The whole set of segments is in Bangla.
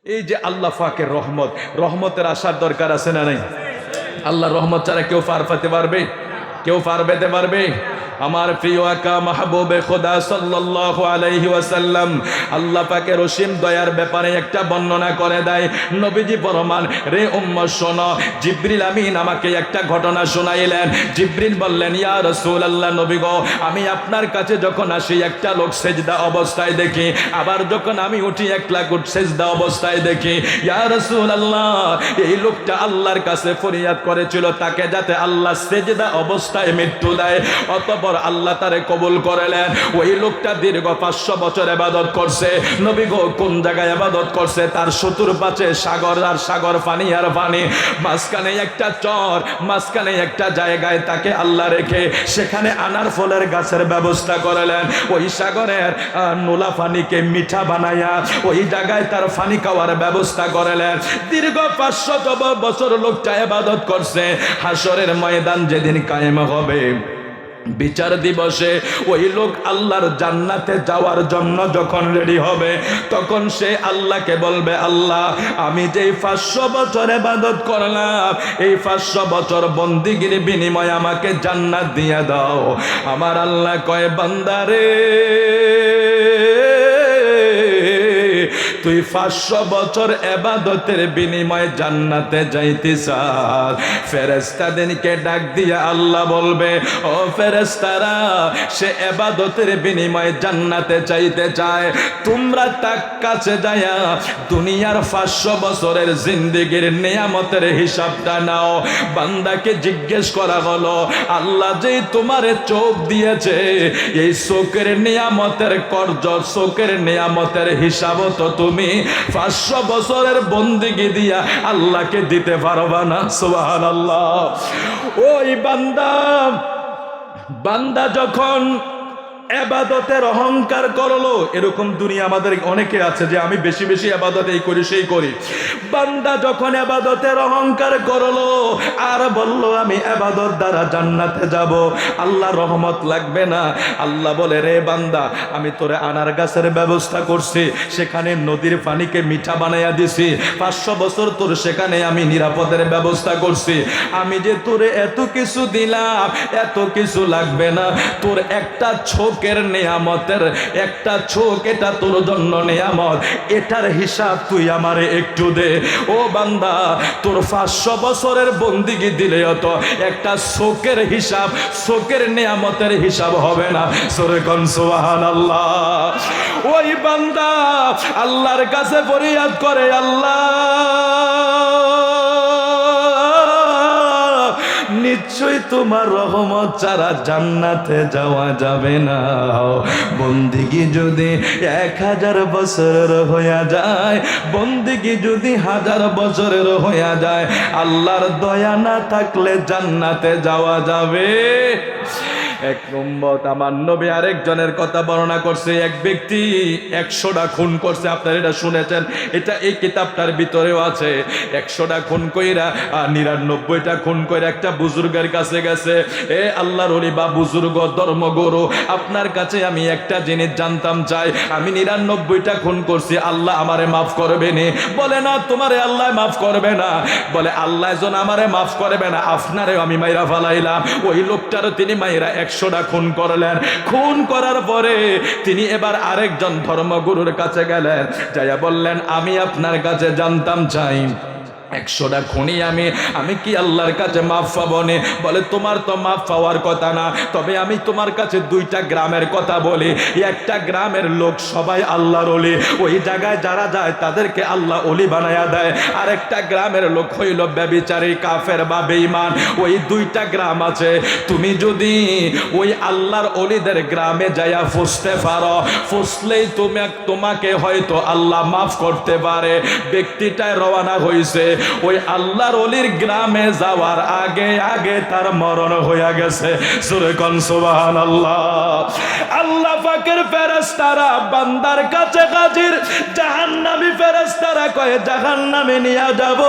এই যে আল্লাহ পাকের রহমত, রহমতের আসার দরকার আছে না নাই? আল্লাহর রহমত ছাড়া কেউ পার পেতে পারবে? কেউ পার পেতে পারবে? আমার প্রিয় আকা মাহবুবে খোদা সাল্লাল্লাহু আলাইহি ওয়াসাল্লাম আল্লাহ পাকের অসীম দয়ার ব্যাপারে একটা বর্ণনা করে দেয়। নবীজি ফরমান, রে উম্মত শোনো, জিবরিল আমিন আমাকে একটা ঘটনা শোনাইলেন। জিবরিল বললেন, ইয়া রাসূলুল্লাহ, নবী গো, আমি আপনার কাছে যখন আসি একটা লোক সেজদা অবস্থায় দেখি, আবার যখন আমি উঠি এক লাখ সেজদা অবস্থায় দেখি। ইয়া রাসূলুল্লাহ, এই লোকটা আল্লাহর কাছে ফরিয়াদ করেছিল তাকে যাতে আল্লাহ সেজদা অবস্থায় মৃত্যু দেয়, অতঃপর আল্লাহ তারে কবুল করলেন। ওই লোকটা দীর্ঘ 500 বছর ইবাদত করছে। নবী গো, কোন জায়গায় ইবাদত করছে? তার চতুর্পাশে সাগর আর সাগর, পানি আর পানি, মাঝখানে একটা চর, মাঝখানে একটা জায়গায় তাকে আল্লাহ রেখে সেখানে আনার ফলের গাছের ব্যবস্থা করলেন। ওই সাগরের নোলা পানিকে মিঠা বানাইয়া ওই জায়গায় তার পানি খাওয়ার ব্যবস্থা করলেন। দীর্ঘ 500 বছর লোকটা ইবাদত করছে। হাসরের ময়দান যেদিন কায়েম হবে, বিচার দিবসে, ওই লোক আল্লাহর জান্নাতে যাওয়ার জন্য যখন রেডি হবে, তখন সে আল্লাহকে বলবে, আল্লাহ, আমি যেই 500 বছর ইবাদত করলাম, এই 500 বছর বন্দিগির বিনিময়ে আমাকে জান্নাত দিয়ে দাও। আমার আল্লাহ কয়, বান্দারে, তুই 500 বছর ইবাদতের বিনিময়ে জান্নাতে যাইতে চাস? ফেরেশতাদেরকে ডাক দিয়ে আল্লাহ বলবে, ও ফেরেশতারা, সে ইবাদতের বিনিময়ে জান্নাতে চাইতে চায়, তোমরা তার কাছে যায়া দুনিয়ার 500 বছরের জিন্দেগির নিয়ামতের হিসাবটা নাও। বান্দাকে জিজ্ঞেস করা হলো, আল্লাহ যে তোমারে চোখ দিয়েছে, এই চোখের নিয়ামতের কর্জ, চোখের নিয়ামতের হিসাবও তো তুমি 500 বছরের বন্দেগী দিয়া আল্লাহকে দিতে পারবা না। সুবহানাল্লাহ। ওই বান্দা যখন ইবাদতের অহংকার করলো, এরকম দুনিয়া আমাদের অনেকে আছে যে আমি বেশি বেশি ইবাদত এই করি সেই করি। বান্দা যখন ইবাদতের অহংকার করলো আর বলল আমি ইবাদত দ্বারা জান্নাতে যাব, আল্লাহ রহমত লাগবে না, আল্লাহ বলে, রে বান্দা, আমি তোরে আনার গাছের ব্যবস্থা করছি, সেখানে নদীর পানিকে মিঠা বানাইয়া দিছি, 500 বছর তোর সেখানে আমি নিরাপদের ব্যবস্থা করছি। আমি যে তোরে এত কিছু দিলাম, এত কিছু লাগবে না, তোর একটা চোখের নিয়ামতের একটা চোখ, এটা তোর জন্য নিয়ামত, এটার হিসাব তুই আমারে একটু দে। ও বান্দা, তোর 500 বছরের বন্দিগি দিলে তো একটা চোখের হিসাব, চোখের নিয়ামতের হিসাব হবে না। সূরা কোন সুবহানাল্লাহ। ওই বান্দা আল্লাহর কাছে ফরিয়াদ করে, আল্লাহ, নিশ্চয়ই তোমার রহমত ছাড়া জান্নাতে যাওয়া যাবে না। বন্দিগি যদি 1000 বছরের হইয়া যায়, বন্দিগি যদি 1000 বছরের হইয়া যায়, আল্লাহর দয়া না থাকলে জান্নাতে যাওয়া যাবে? এক নম্বর আমার নবী আরেকজনের কথা বর্ণনা করছে। এক ব্যক্তি 100টা খুন করছে, আপনারা এটা শুনেছেন, এটা এই কিতাবটার ভিতরেও আছে। 100টা খুন কইরা 99টা খুন কইরা একটা বুজুর্গের কাছে গেছে, এ আল্লাহর ওলি বা বুজুর্গ ধর্মগুরু, আপনার কাছে আমি একটা জিনিস জানতাম চাই, আমি 99টা খুন করছি, আল্লাহ আমারে মাফ করবে নি? বলে, না, তোমারে আল্লাহ মাফ করবে না। বলে, আল্লাহ যেন আমারে মাফ করবে না, আপনারে আমি মাইরা ফালাইলাম। ওই লোকটারও তিনি মাইরা 100টা খুন করলেন। খুন করার পরে তিনি এবার আরেকজন ধর্মগুরুর কাছে গেলেন, যাইয়া বললেন, আমি আপনার কাছে জানতাম চাই, 100টা খুনি আমি কি আল্লাহর কাছে মাফ পাবো নে? বলে, তোমার তো মাফ পাওয়ার কথা না, তবে আমি তোমার কাছে 2টা গ্রামের কথা বলি। একটা গ্রামের লোক সবাই আল্লাহর ওলি, ওই জায়গায় যারা যায় তাদেরকে আল্লাহ ওলি বানায়া দেয়। আর একটা গ্রামের লোক হইল ব্যভিচারী, কাফের বা বেঈমান। ওই 2টা গ্রাম আছে, তুমি যদি ওই আল্লাহর ওলিদের গ্রামে যাইয়া ফুসতে পারো, ফুসলেই তোমাকে হয়তো আল্লাহ মাফ করতে পারে। ব্যক্তিটায় রওনা হইছে, ওই আল্লাহর ওলির গ্রামে যাওয়ার আগে আগে তার মরণ হয়ে গেছে। সূরা কোন সুবহানাল্লাহ। আল্লাহ পাকের ফেরেশতারা বান্দার কাছে হাজির, জাহান্নামী ফেরেশতারা কয় জাহান্নামে নিয়ে যাব,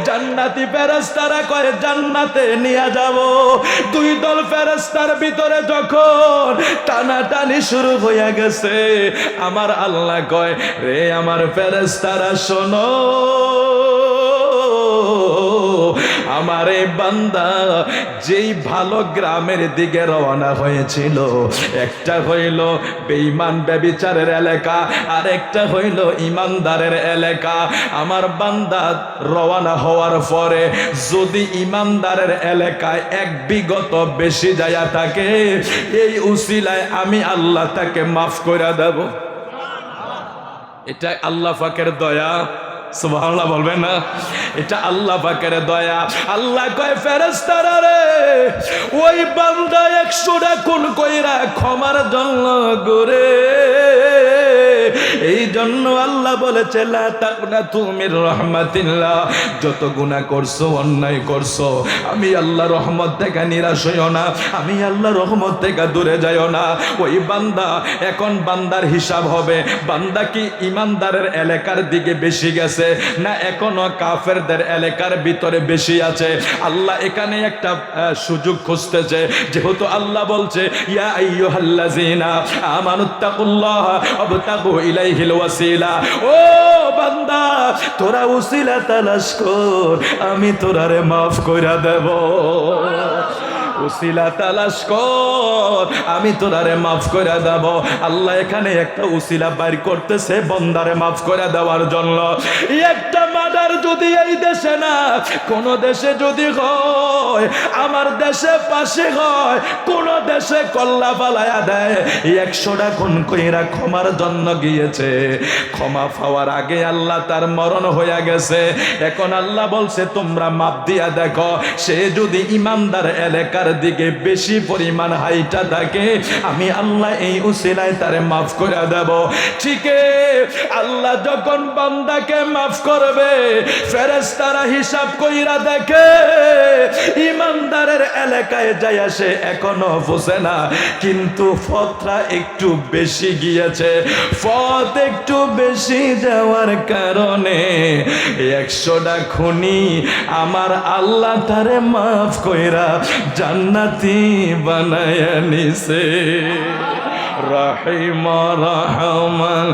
জান্নাতি ফেরেশতারা কয় জান্নাতে নিয়ে যাব। দুই দল ফেরেশতার ভিতরে যখন টানাটানি শুরু হয়ে গেছে, আমার আল্লাহ কয় রে আমার ফেরেশতারা শোনো, আমার এই বান্দা যেই ভালো গ্রামের দিকে রওনা হয়েছিল, একটা হইল বেঈমান ব্যভিচারের এলাকা, আর একটা হইল ইমানদারের এলাকা। আমার বান্দা রওনা হওয়ার পরে যদি ইমানদারের এলাকায় এক বিগত বেশি যায়া থাকে, এই উসিলায় আমি আল্লাহ তাকে মাফ করে দেব। এটা আল্লাহ পাকের দয়া। সুবহানাল্লাহ বলবেন না? এটা আল্লাহ পাকের দয়া। আল্লাহ কয় ফেরেশতারা রে, ওই বান্দা 100টা খুন কইরা ক্ষমার জন্য গরে, এই জন্য আল্লাহ বলেছে লা তাকনাতু মির রাহমাতিল্লাহ। যত গুনাহ করছো, অন্যায় করছো, আমি আল্লাহ রহমত থেকে নিরাশ হইও না, আমি আল্লাহ রহমত থেকে দূরে যাইও না। ওই বান্দা, এখন বান্দার হিসাব হবে, বান্দা কি ইমানদারের এলাকার দিকে বেশি গেছে না এখনো কাফেরদের এলাকার ভিতরে বেশি আছে। আল্লাহ এখানে একটা সুযোগ খুঁজতেছে, যেহেতু আল্লাহ বলছে ইয়া আইয়ুহাল্লাযিনা আমানুত্তাকুল্লাহ ওয়াবতাগু ইলাইহিল ওয়াসিলা। ও বান্দা, তোরা উসিলা তালাশ কর, আমি তোরারে মাফ কইরা দেব। উসিলা তালাশ কর, আমি তোরারে মাফ করে দেব। আল্লাহ এখানে একটা উসিলা বাইর করতেছে বন্দারে মাফ করে দেওয়ার জন্য। একটা মার্ডার যদি এই দেশে না, কোন দেশে যদি হয়, আমার দেশে পাশে হয়, কোন দেশে কল্লা ফালায়া দেয়, 100টা খুন কইরা ক্ষমার জন্য গিয়েছে, ক্ষমা পাওয়ার আগে আল্লাহ তার মরণ হয়ে গেছে। এখন আল্লাহ বলছে তোমরা মাপ দিয়া দেখো, সে যদি ইমানদার এলাকার দিকে বেশি পরিমাণ হাইটা থাকে, আমি আল্লাহ এই উসিলায় তারে মাফ করে দেব। ঠিক আল্লাহ যখন বান্দাকে মাফ করবে, ফেরেশতারা হিসাব কইরা দেখে ইমানদারের এলাকায় যায় সে এখনো পৌঁছে না, কিন্তু পথটা একটু বেশি গিয়েছে। পথ একটু বেশি যাওয়ার কারণে 100টা খুনি আমার আল্লাহ তারে মাফ কইরা জান্নাতি বানায়া নিছে। রহিম রহমান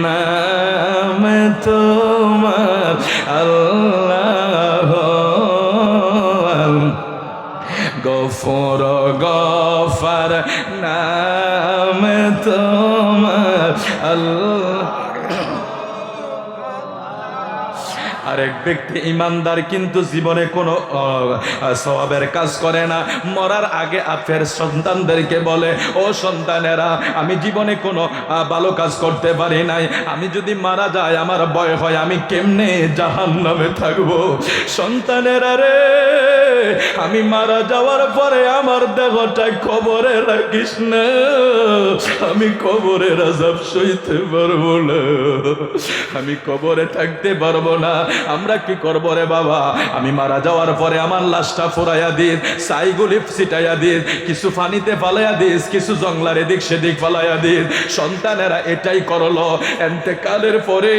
নাম তোমার আল্লাহ, গফুর গফার নাম তোমার আল্লাহ। আরেক ব্যক্তি ইমানদার কিন্তু জীবনে কোনো সওয়াবের কাজ করে না, মরার আগে আফের সন্তানদেরকে বলে ও সন্তানেরা, আমি জীবনে কোনো ভালো কাজ করতে পারি নাই, আমি যদি মারা যাই আমার ভয় হয় আমি কেমনে জাহান্নামে থাকবো। সন্তানেরা রে, আমি মারা যাওয়ার পরে আমার দেহটা কবরে রাখিস না, আমি কবরের আযাব সইতে পারবো না, আমি কবরে থাকতে পারবো না। আমরা কি করব রে বাবা, আমি মারা যাওয়ার পরে আমার লাশটা ফুরাইয়া দিস, ছাইগুলি ছিটাইয়া দিস, কিছু পানিতে ফালাইয়া দিস, কিছু জঙ্গলার এদিক সেদিক ফালাইয়া দিস। সন্তানেরা এটাই করলো। এন্তেকালের পরে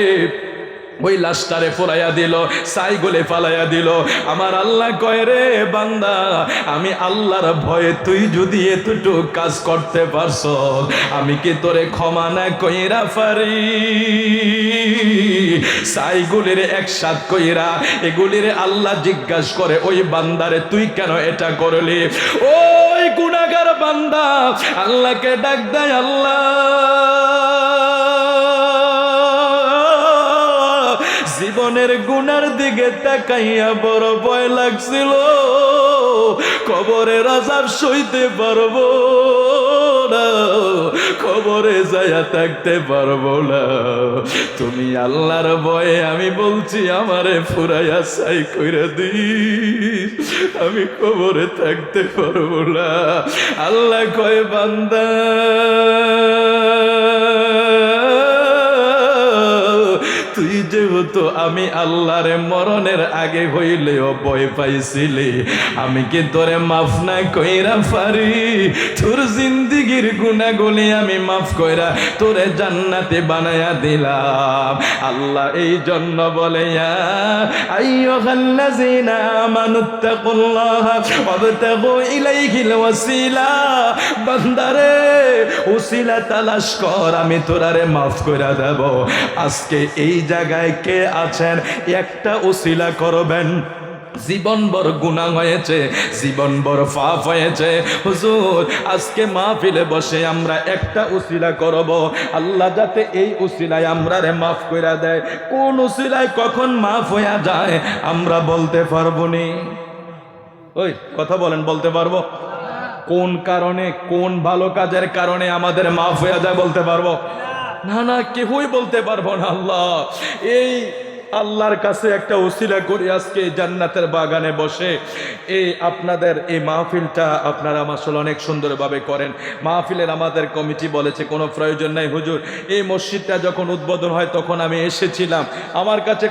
ওই লাশটারে ফুরাইয়া দিল, ছাইগুলি ফালাইয়া দিল। আমার আল্লাহ কয় রে বান্দা, আমি আল্লাহর ভয়ে তুই যদি এতটুকু কাজ করতে পারছ, আমি কি তোরে ক্ষমা না কইরা পারি? ছাইগুলির একসাথ কইরা এগুলির আল্লাহ জিজ্ঞাসা করে ওই বান্দারে তুই কেন এটা করলি? ওই গুনাহগার বান্দা আল্লাহকে ডাক দেয়, আল্লাহ জীবনের গুনার দিকে তাকাইয়া বড় ভয় লাগছিল, কবরের আযাব সইতে পারবো না, কবরে যায়া থাকতে পারবো না। তুমি আল্লাহর ভয়ে আমি বলছি আমারে ফুরাইয়া ছাই কইরা দিস, আমি কবরে থাকতে পারবো না। আল্লাহ কয় বান্দা, তুই যে যেহেতু আমি আল্লাহর মরণের আগে হইলেও ভয় পাইছিলি, আমি কি তোরে মাফ না কইরা পারি? তোর জিন্দিগির গুনাহগুলি আমি মাফ কইরা তোরে জান্নাতে বানায়া দিলাম। আল্লাহ এই জন্য বলে, ইয়া আইয়ুহাল্লাযীনা আমানুত্তাকুল্লাহা ওয়াবতাগু ইলাইহিল ওয়াসিলা, বান্দারে ওসিলা তালাশ কর, আমি তোরারে মাফ কইরা দেব। আজকে এই জায়গায় কে আছেন একটা ওসিলা করবেন? জীবনভর গুনাহ হয়েছে, জীবনভর পাপ হয়েছে, হুজুর আজকে মাহফিলে বসে আমরা একটা উসিলা করব, আল্লাহ যাতে এই উসিলায় আমরারে মাফ কইরা দেয়। কোন উসিলায় কখন মাফ হইয়া যায় আমরা বলতে পারবো নি? ওই কথা বলেন, বলতে পারবো? কোন কারণে, কোন ভালো কাজের কারণে আমাদের মাফ হইয়া যায় বলতে পারবো না? না, কেউই বলতে পারবো না। আল্লাহ এই আল্লাহর কাছে একটা ওসিলা করি, আজকে জান্নাতের বাগানে বসে এই আপনাদের এই মাহফিলটা আপনারা মাশাআল্লাহ অনেক সুন্দরভাবে করেন। মাহফিলের আমাদের কমিটি বলেছে কোনো প্রয়োজন নাই হুজুর, এই মসজিদটা যখন উদ্বোধন হয় তখন আমি এসেছিলাম, আমার কাছে